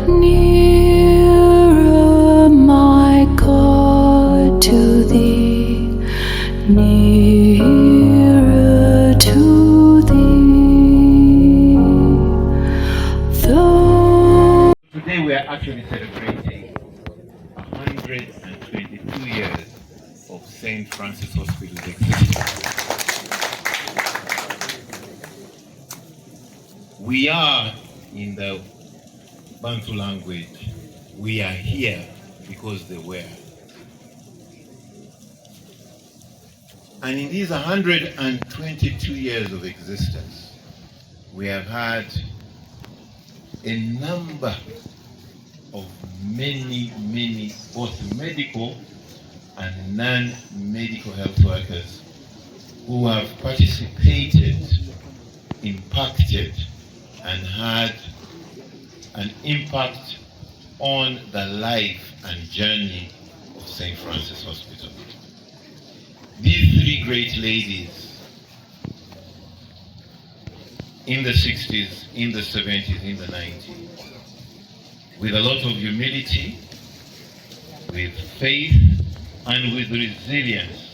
Nearer, my God, to thee, nearer to thee. Today we are actually celebrating 122 years of St. Francis Hospital's existence. We are, in the Bantu language, we are here because they were. And in these 122 years of existence, we have had a number of many, both medical and non-medical health workers who have participated, impacted, and had an impact on the life and journey of St. Francis Hospital. These three great ladies, in the 60s, in the 70s, in the 90s, with a lot of humility, with faith, and with resilience,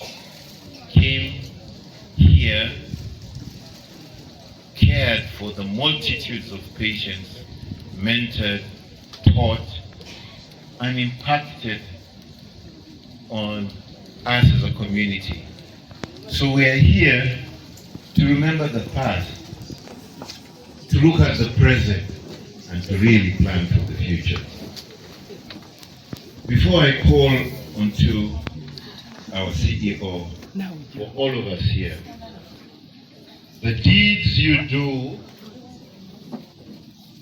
came here, cared for the multitudes of patients, mentored, taught, and impacted on us as a community. So we are here to remember the past, to look at the present, and to really plan for the future. Before I call on to our CEO, for all of us here, the deeds you do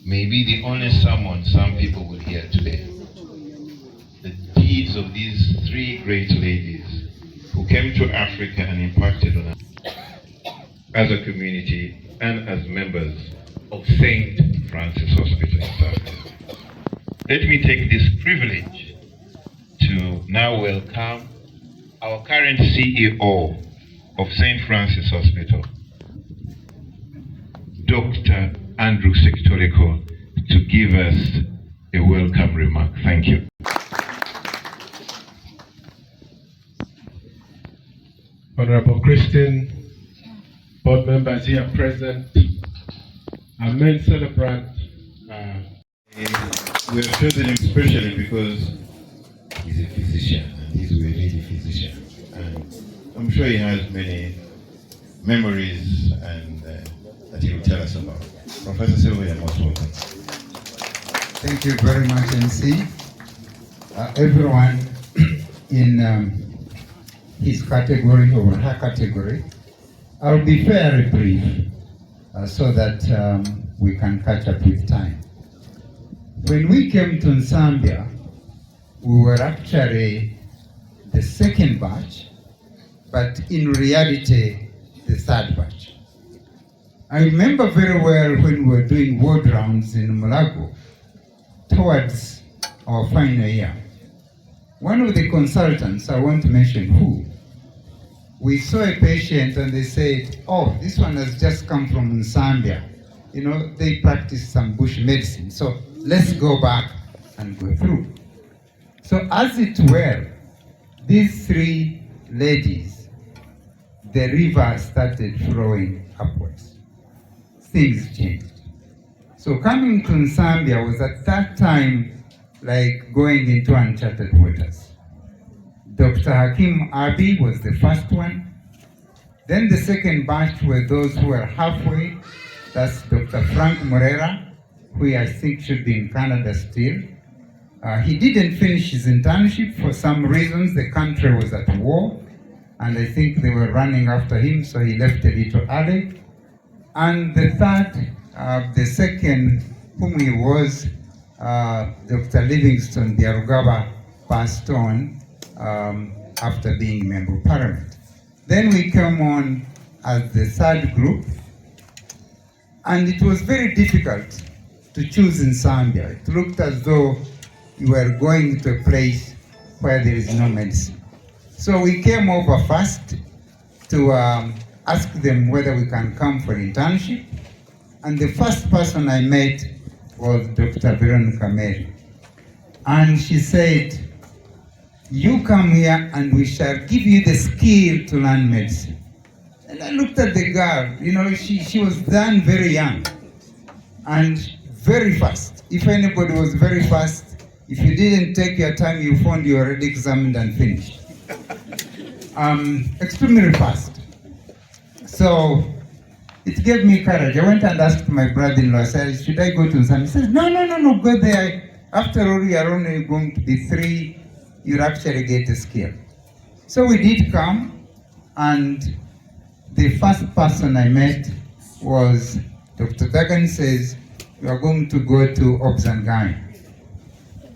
may be the only sermon some people will hear today. The deeds of these three great ladies who came to Africa and impacted on us as a community and as members of St. Francis Hospital in South Africa. Let me take this privilege to now welcome our current CEO of St. Francis Hospital, Dr. Nsambya, to give us a welcome remark. Thank you. Honorable Christian, board members here present, our main celebrant. We have chosen him especially because he's a physician, and he's a really physician. And I'm sure he has many memories and that he will tell us about. Professor Silva, you're most welcome. Thank you very much, MC. Everyone in his category or her category. I'll be very brief so that we can catch up with time. When we came to Nsambya, we were actually the second batch, but in reality, the third batch. I remember very well when we were doing ward rounds in Mulago towards our final year. One of the consultants, I won't mention who, we saw a patient and they said, oh, this one has just come from Nsambya. You know, they practice some bush medicine, so let's go back and go through. So as it were, these three ladies, the river started flowing upwards. Things changed. So coming to Nsambya was at that time like going into uncharted waters. Dr. Hakim Abi was the first one. Then the second batch were those who were halfway. That's Dr. Frank Morera, who I think should be in Canada still. He didn't finish his internship for some reasons. The country was at war, and I think they were running after him, so he left a little early. And the third, the second, whom he was, Dr. Livingston Biarugaba, passed on after being Member of Parliament. Then we came on as the third group, and it was very difficult to choose in Nsambya. It looked as though you were going to a place where there is no medicine. So we came over first to ask them whether we can come for internship. And the first person I met was Dr. Veronica Mary. And she said, you come here and we shall give you the skill to learn medicine. And I looked at the girl, you know, she was done very young and very fast. If anybody was very fast, if you didn't take your time, you found you already examined and finished. Extremely fast. So it gave me courage. I went and asked my brother-in-law, I said, should I go to Nsambya? He said, no, go there. After all, you are only going to be 3, you'll actually get a skill. So we did come, and the first person I met was Dr. Dagan says, you are going to go to Obs and Gyne.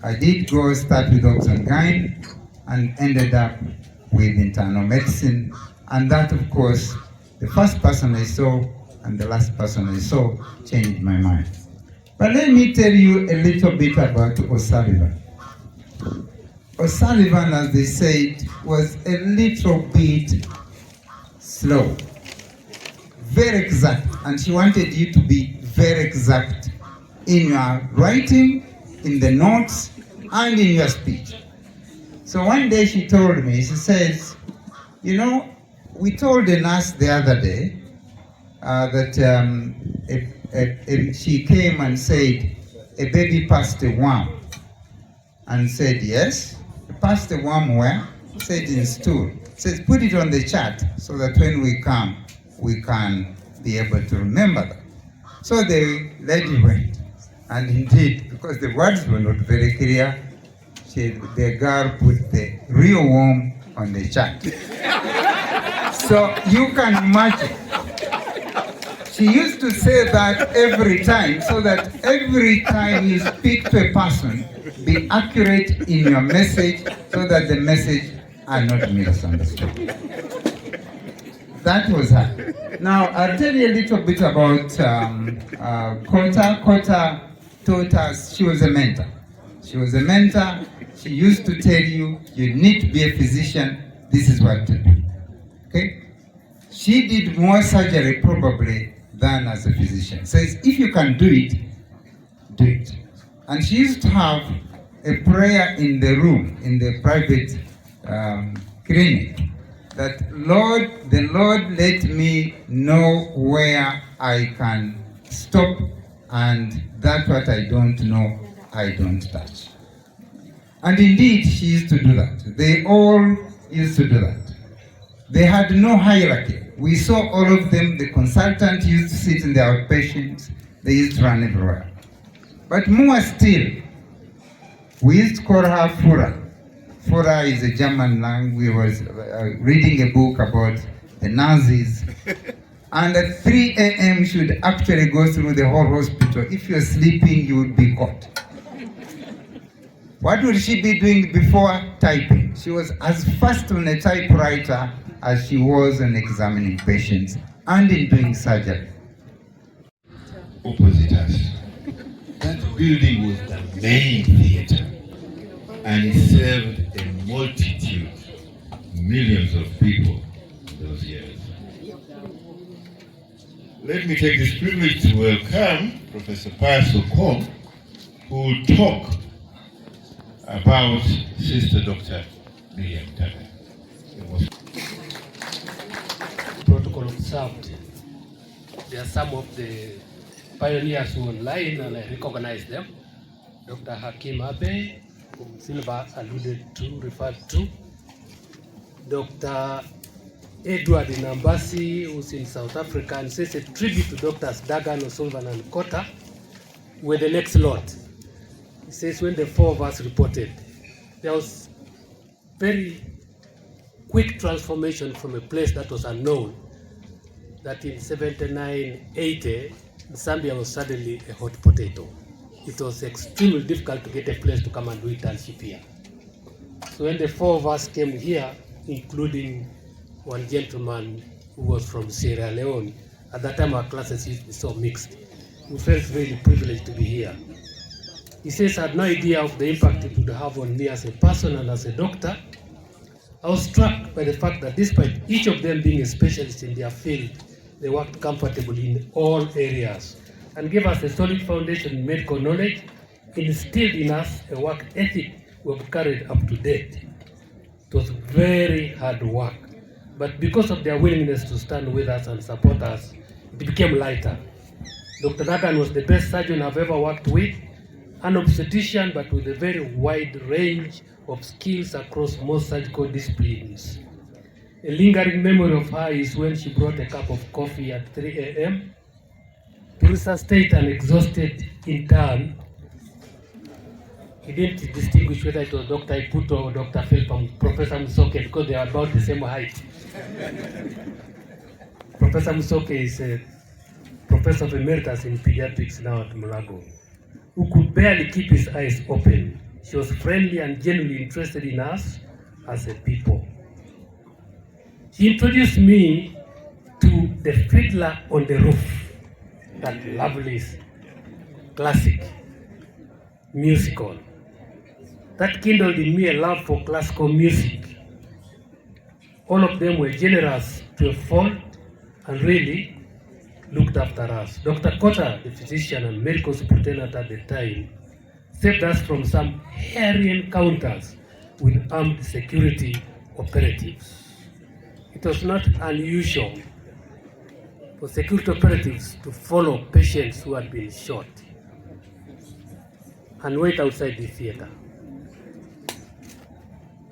I did go start with Obs and Gyne and ended up with internal medicine. And that, of course, the first person I saw and the last person I saw changed my mind. But let me tell you a little bit about O'Sullivan. O'Sullivan, as they said, was a little bit slow, very exact, and she wanted you to be very exact in your writing, in the notes, and in your speech. So one day she told me, she says, you know, we told the nurse the other day that she came and said, a baby passed a worm. And said, yes, passed a worm where? Said in stool. Says, put it on the chart so that when we come, we can be able to remember that. So the lady went. And indeed, because the words were not very clear, the girl put the real worm on the chart. So you can imagine. She used to say that every time, so that every time you speak to a person, be accurate in your message so that the message are not misunderstood. That was her. Now, I'll tell you a little bit about Kota. Kota taught us, she was a mentor. She was a mentor. She used to tell you, you need to be a physician, this is what to do. Okay? She did more surgery probably than as a physician. Says, if you can do it, do it. And she used to have a prayer in the room, in the private clinic, that the Lord let me know where I can stop, and that what I don't know, I don't touch. And indeed, she used to do that. They all used to do that. They had no hierarchy. We saw all of them. The consultant used to sit in the outpatients. They used to run everywhere. But more still, we used to call her Führer. Führer is a German language. We was reading a book about the Nazis. And at 3 a.m. she would actually go through the whole hospital. If you're sleeping, you would be caught. What would she be doing before typing? She was as fast on a typewriter as she was in examining patients and in doing surgery. Opposite us. That building was the main theater, and it served a multitude, millions of people in those years. Let me take this privilege to welcome Professor Pius Okon, who will talk about Sister Dr. Miriam. Protocol observed. There are some of the pioneers who are online, and I recognize them. Dr. Hakim Abe, whom Silva alluded to, referred to. Dr. Edward Nambasi, who's in South Africa, and says a tribute to Drs. Dagan, O'Sullivan, and Kota with the next lot. He says when the 4 of us reported, there was very quick transformation from a place that was unknown, that in 79-80, Nsambya was suddenly a hot potato. It was extremely difficult to get a place to come and do internship here. So when the 4 of us came here, including one gentleman who was from Sierra Leone, at that time our classes used to be so mixed. We felt really privileged to be here. He says I had no idea of the impact it would have on me as a person and as a doctor. I was struck by the fact that despite each of them being a specialist in their field, they worked comfortably in all areas, and gave us a solid foundation in medical knowledge, instilled in us a work ethic we have carried up to date. It was very hard work, but because of their willingness to stand with us and support us, it became lighter. Dr. Dagan was the best surgeon I've ever worked with, an obstetrician, but with a very wide range of skills across most surgical disciplines. A lingering memory of her is when she brought a cup of coffee at 3 a.m. to resuscitate an exhausted intern. He didn't distinguish whether it was Dr. Iputo or Dr. Phil from Professor Musoke because they are about the same height. Professor Musoke is a professor of emeritus in pediatrics now at Mulago, who could barely keep his eyes open. She was friendly and genuinely interested in us as a people. She introduced me to The Fiddler on the Roof, that lovely classic musical. That kindled in me a love for classical music. All of them were generous to a fault and really looked after us. Dr. Cotter, the physician and medical superintendent at the time, saved us from some hairy encounters with armed security operatives. It was not unusual for security operatives to follow patients who had been shot and wait outside the theater.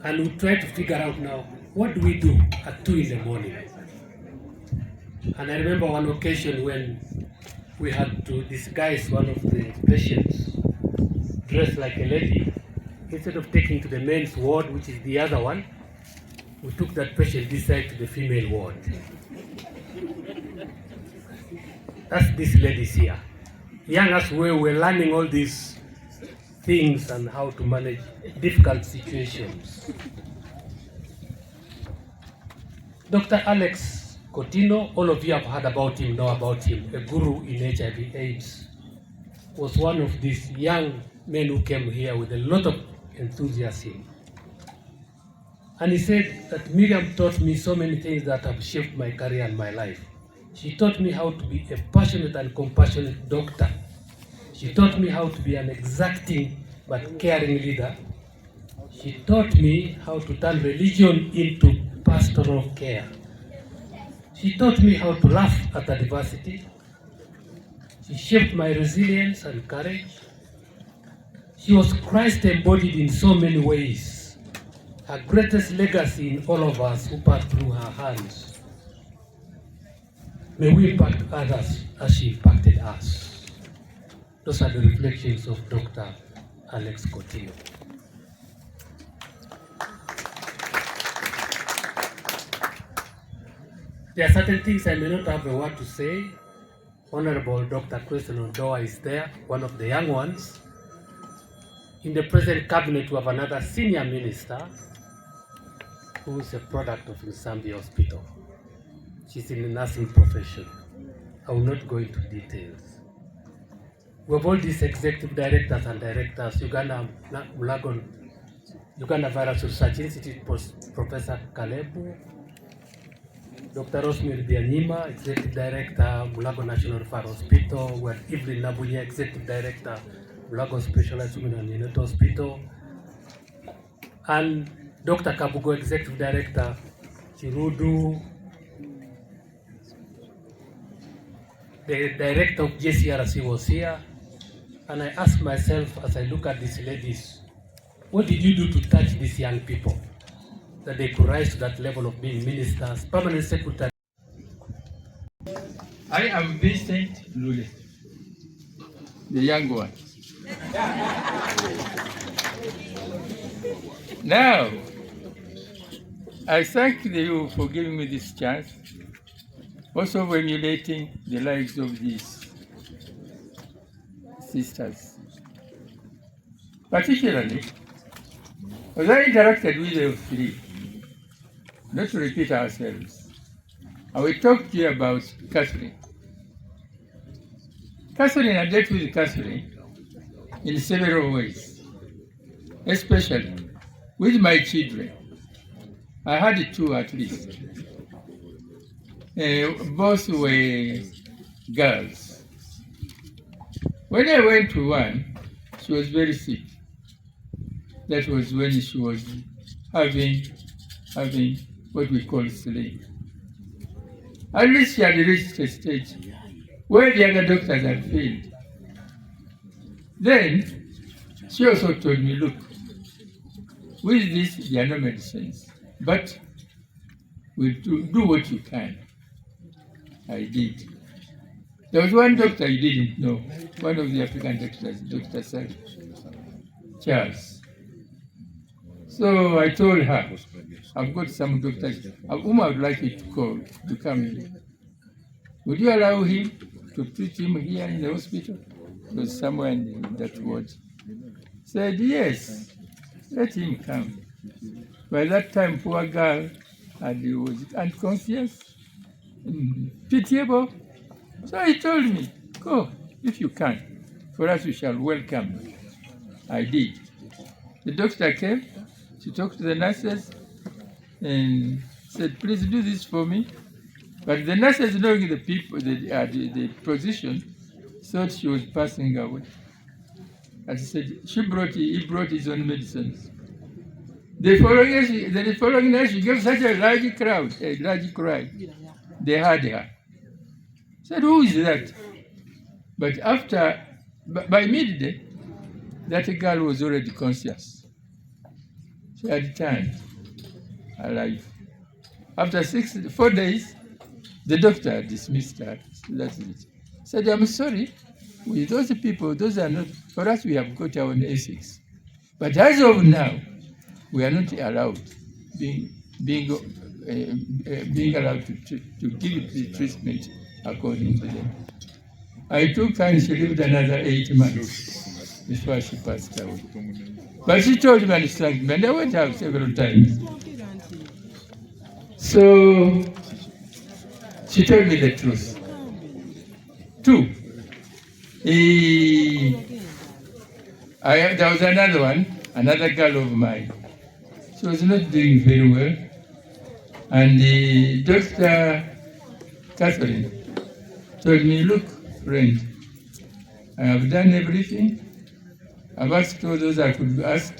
And we try to figure out now, what do we do at 2 in the morning? And I remember one occasion when we had to disguise one of the patients dressed like a lady. Instead of taking to the men's ward, which is the other one, we took that patient this side to the female ward. That's these ladies here. Young as we were learning all these things and how to manage difficult situations. Dr. Alex Coutinho, all of you have heard about him, know about him, a guru in HIV/AIDS, was one of these young men who came here with a lot of enthusiasm. And he said that Miriam taught me so many things that have shaped my career and my life. She taught me how to be a passionate and compassionate doctor. She taught me how to be an exacting but caring leader. She taught me how to turn religion into pastoral care. She taught me how to laugh at adversity. She shaped my resilience and courage. She was Christ embodied in so many ways. Her greatest legacy in all of us who passed through her hands. May we impact others as she impacted us. Those are the reflections of Dr. Alex Coutinho. There are certain things I may not have a word to say. Honorable Dr. Christian Ondoa is there, one of the young ones. In the present cabinet, we have another senior minister who is a product of Nsambya Hospital. She's in the nursing profession. I will not go into details. We have all these executive directors and directors, Uganda Virus Research Institute, Professor Kalebu, Dr. Rosemary Bianyima, Executive Director, Mulago National Referral Hospital. We have Evelyn Nabunya, Executive Director, Mulago Specialized Women and Neonatal Hospital. And Dr. Kabugo, Executive Director, Chirudu, the Director of JCRC was here. And I asked myself as I look at these ladies, what did you do to touch these young people that they could rise to that level of being ministers, permanent secretary? I am Vincent Lule, the young one. Now, I thank you for giving me this chance, also for emulating the lives of these sisters. Particularly, as I interacted with the three, not to repeat ourselves, I will talk to you about Kathleen. Kathleen, I dealt with Kathleen in several ways, especially with my children. I had two at least. Both were girls. When I went to one, she was very sick. That was when she was having what we call sleep. At least she had reached a stage where the other doctors had failed. Then she also told me, look, with this there are no medicines, but we'll do what you can. I did. There was one doctor you didn't know, one of the African doctors, Dr. Charles. So I told her, I've got some doctors whom I would like you to call to come here. Would you allow him to treat him here in the hospital? It was somewhere in that ward. Said, yes, let him come. By that time, poor girl was unconscious, pitiable. So he told me, go, if you can. For us, we shall welcome you. I did. The doctor came, she talked to the nurses and said, please do this for me. But the nurses, knowing the people, the position, thought she was passing away. And she said, he brought his own medicines. The following night, she gave such a large cry. They heard her. Said, who is that? But by midday, that girl was already conscious. She had turned alive. After 4 days, the doctor dismissed her. That's it. Said, I'm sorry, with those people, those are not, for us we have got our own ethics. But as of now, we are not allowed, being allowed to give the treatment according to them. I took her and she lived another 8 months before she passed away. But she told me and thanked me, and I went out several times. So she told me the truth. 2, there was another girl of mine. She was not doing very well. And Dr. Kathleen told me, look, friend, I have done everything. I've asked all those I could ask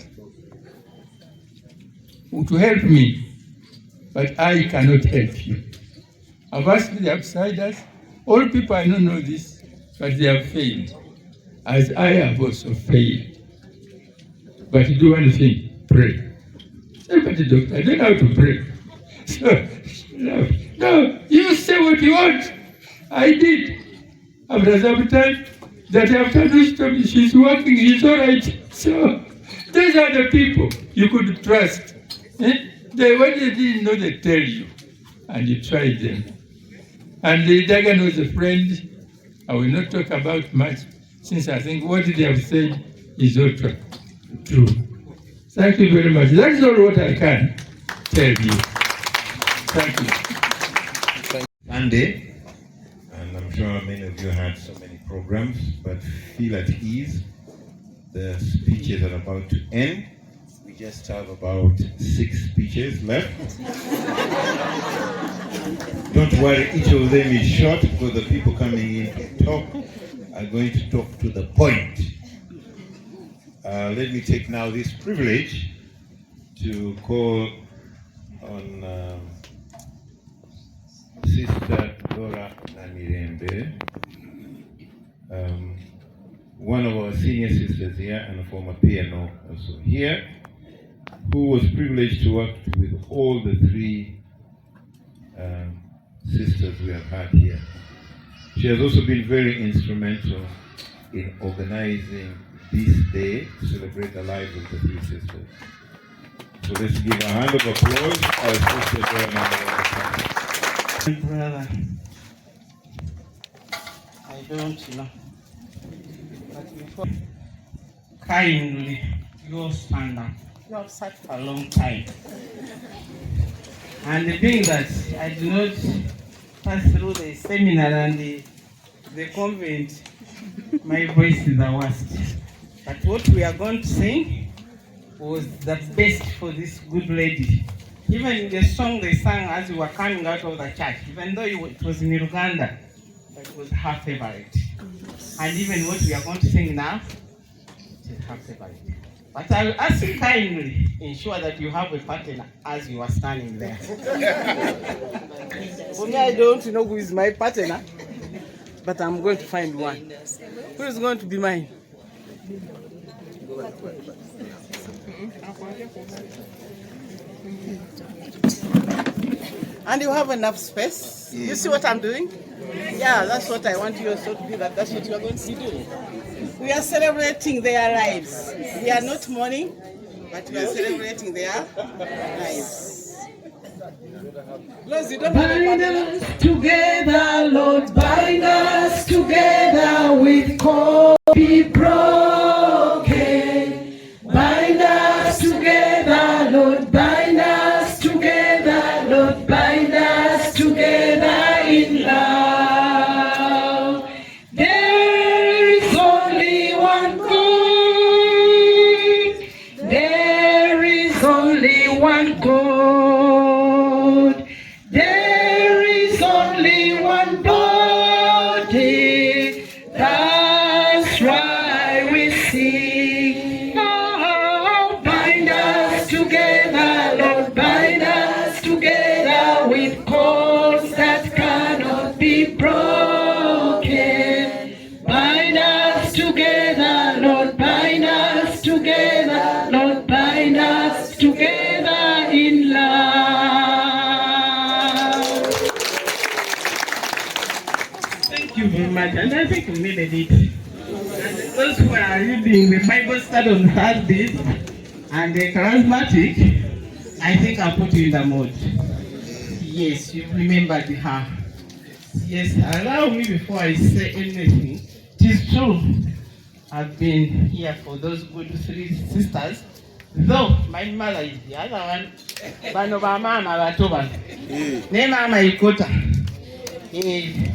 to help me, but I cannot help you. I've asked the outsiders. All people I know this, but they have failed, as I have also failed. But do one thing, pray. Say, but doctor, I don't know how to pray. So, no, you say what you want. I did. After some time, that afternoon she told me she's working, she's all right. So, those are the people you could trust. When they didn't know, they tell you, and you tried them. And Dagan was a friend. I will not talk about much, since I think what they have said is all true. Thank you very much. That's all what I can tell you. Thank you. Sunday, and I'm sure many of you had so many programs, but feel at ease. The speeches are about to end. We just have about 6 speeches left. Don't worry, each of them is short because the people coming in to talk are going to talk to the point. Let me take now this privilege to call on Sister Dora Namirembe, one of our senior sisters here and a former PNO also here, who was privileged to work with all the 3 sisters we have had here. She has also been very instrumental in organizing this day to celebrate the lives of the 3 sisters. So let's give a hand of applause for our sister Veronica. Brother, I don't know, but before, kindly, you stand up. You have sat for a long time. And the thing that I did not pass through the seminar and the convent, my voice is the worst. But what we are going to sing was the best for this good lady. Even the song they sang as we were coming out of the church, even though it was in Uganda, but it was her favorite. And even what we are going to sing now, it is her favorite. But I'll ask you kindly ensure that you have a partner as you are standing there. For me, I don't know who is my partner, but I'm going to find one. Who is going to be mine? And you have enough space. You see what I'm doing? Yeah, that's what I want you also to do. That's what you are going to be doing. We are celebrating their lives. We are not mourning, but we are celebrating their lives. Lord, you don't Bind us together, Lord, bind us together with copy broken. Bind us together, Lord, bind us together, Lord, bind us together in love. There is only one God. There is only one God. There is only one body. That's why we sing. Oh, bind us together, Lord, bind us together with cords that cannot be broken. Bind us together, Lord, bind us together, Lord, bind us together in love. Thank you very much, and I think we needed it. And those who are reading the Bible study on Thursdays and the charismatic, I think I'll put you in the mood. Yes, you remembered her. Yes, allow me before I say anything. It is true. I've been here for those good 3 sisters, though my mother is the other one. Bano ba mama batoba. Ne mama ikota.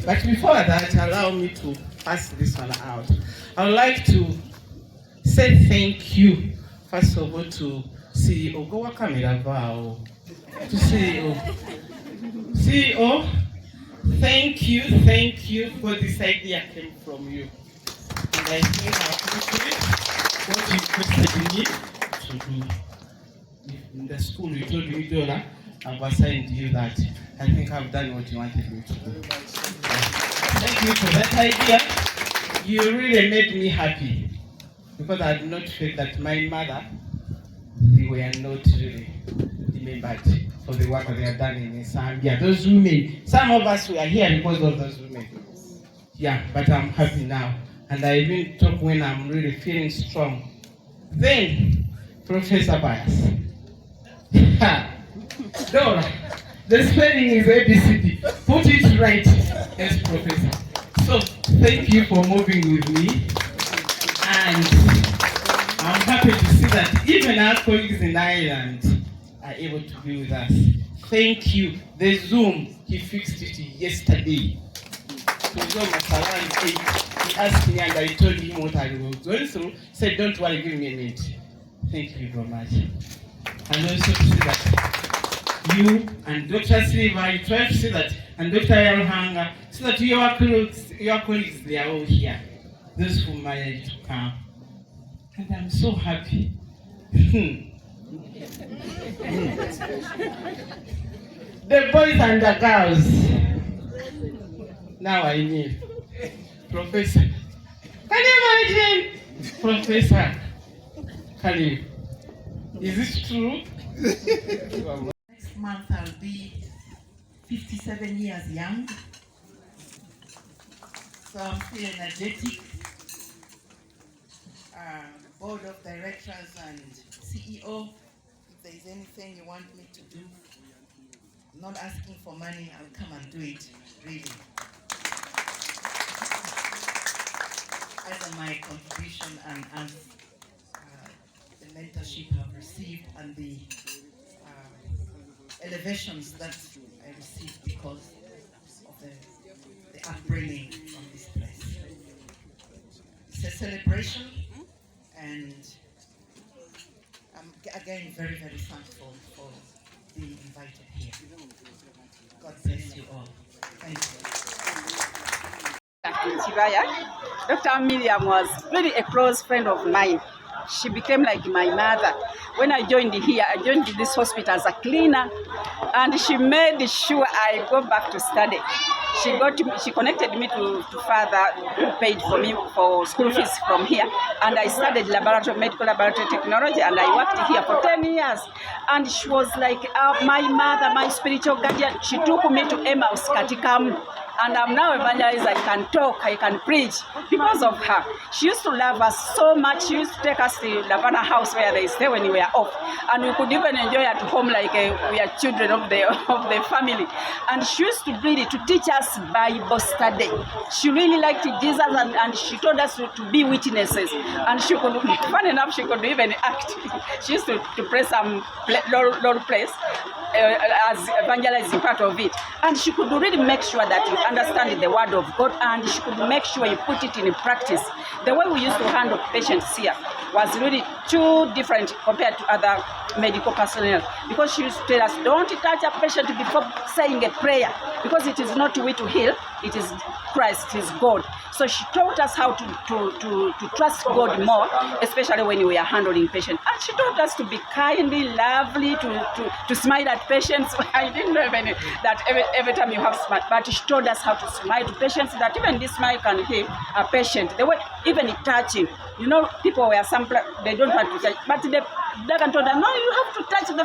But before that, allow me to pass this one out. I would like to say thank you, first of all, to CEO. Go camera vow. To CEO. CEO, thank you for this idea came from you. And I think I appreciate what you requested me to do. In the school, you told me, Dora, I've assigned you that. I think I've done what you wanted me to do. Thank you for that idea. You really made me happy because I did not feel that my mother, they were not really remembered for the work that they have done in Nsambya. Those women, some of us were here because of those women. Yeah, but I'm happy now. And I even talk when I'm really feeling strong. Then, Professor Bias. Dora, the spelling is ABCD. Put it right. Yes, Professor. So, thank you for moving with me. And I'm happy to see that even our colleagues in Ireland are able to be with us. Thank you. The Zoom, he fixed it yesterday. He asked me and I told him what I was going through. He said, don't worry, give me a minute. Thank you very much. And also to see that you and Dr. Silva, you try to see that, and Dr. Yaruhanga, so that your colleagues, they are all here. Those who managed to come. And I'm so happy. The boys and the girls. Now I need Professor. Can you imagine? Professor. Can you? Is this true? Next month I'll be 57 years young. So I'm still energetic. Board of Directors and CEO, if there is anything you want me to do, I'm not asking for money, I'll come and do it, really. As my contribution and as the mentorship I've received and the elevations that I received because of the upbringing from this place. It's a celebration, and I'm again very, very thankful for being invited here. God bless you all. Thank you. in Chibaya. Dr. Miriam was really a close friend of mine. She became like my mother. When I joined here, I joined this hospital as a cleaner, and she made sure I go back to study. She connected me to father who paid for me for school fees from here, and I studied medical laboratory technology, and I worked here for 10 years. And she was like my mother, my spiritual guardian. She took me to Emmaus Katikamu. And I'm now evangelist. I can talk, I can preach because of her. She used to love us so much. She used to take us to Lavana house where they stay when we were off. And we could even enjoy at home like we are children of the family. And she used to really to teach us Bible study. She really liked Jesus, and she told us to be witnesses. And she could, fun enough, she could even act. She used to play some role plays as evangelizing part of it. And she could really make sure that you understand the word of God, and she could make sure you put it in practice. The way we used to handle patients here was really too different compared to other medical personnel, because she used to tell us, don't touch a patient before saying a prayer, because it is not we to heal, it is Christ, it is God. So she taught us how to trust God more, especially when we are handling patients. And she taught us to be kindly, lovely, to smile at patients. I didn't know even that every time you have smile, but she taught us how to smile to patients, that even this smile can heal a patient. The way, even touching, you know, people were some, they don't want to touch, but the Dagan told them, no, you have to touch the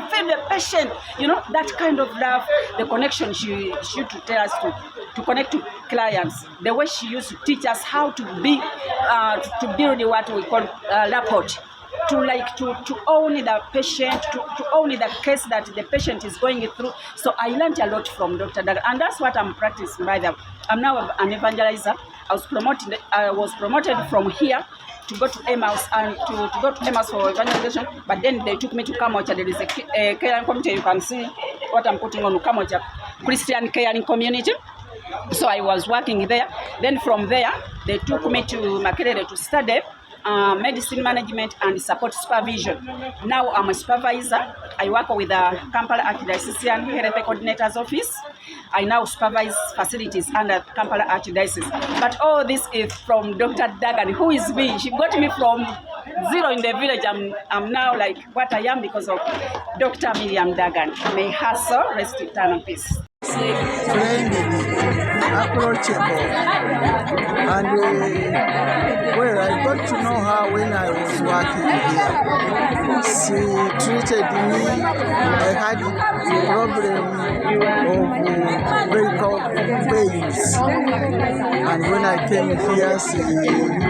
patient. You know, that kind of love, the connection she used to tell us to connect to clients. The way she used to teach us how to be, to build what we call rapport. To own the patient, to own the case that the patient is going through. So I learned a lot from Dr. Dagan, and that's what I'm practicing by the. I'm now an evangelizer. I was promoted from here to go to Emmaus and to go to Emmaus for evangelization, but then they took me to Kamocha. There is a caring community. You can see what I'm putting on Kamocha, Christian caring community. So I was working there. Then from there, they took me to Makerere to study medicine management and support supervision. Now I'm a supervisor. I work with the Kampala Archdiocese Health Coordinator's Office. I now supervise facilities under Kampala Archdiocese. But all this is from Dr. Dagan, who is me. She got me from zero in the village. I'm now like what I am because of Dr. Miriam Dagan. May her soul rest in eternal peace. Friendly, approachable, and well, I got to know her when I was working here. She treated me. I had a problem of varicose veins, and when I came here, she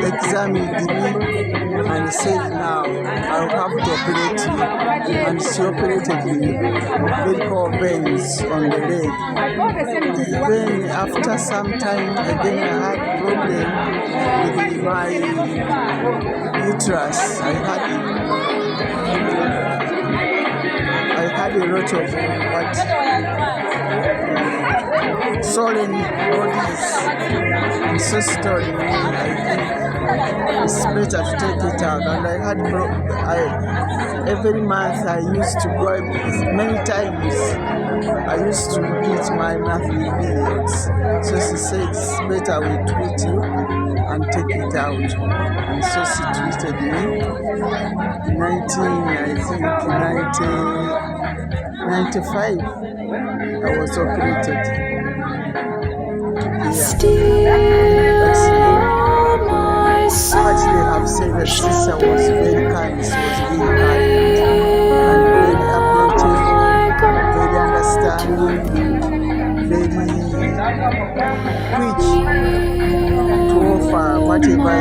examined me and said, now I'll have to operate you, and she operated me varicose veins on the leg. Then after some time again I had problem with my uterus. I had a lot of swollen bodies, and so she told me I think it's better to take it out. And I had every month I used to go many times. I used to repeat my monthly periods. So she said it's better we treat you and take it out. And so she treated me. In 1995, I was operated. Actually, I have said that sister was very kind. She was very kind and very approachable, very understanding, very quick to offer whatever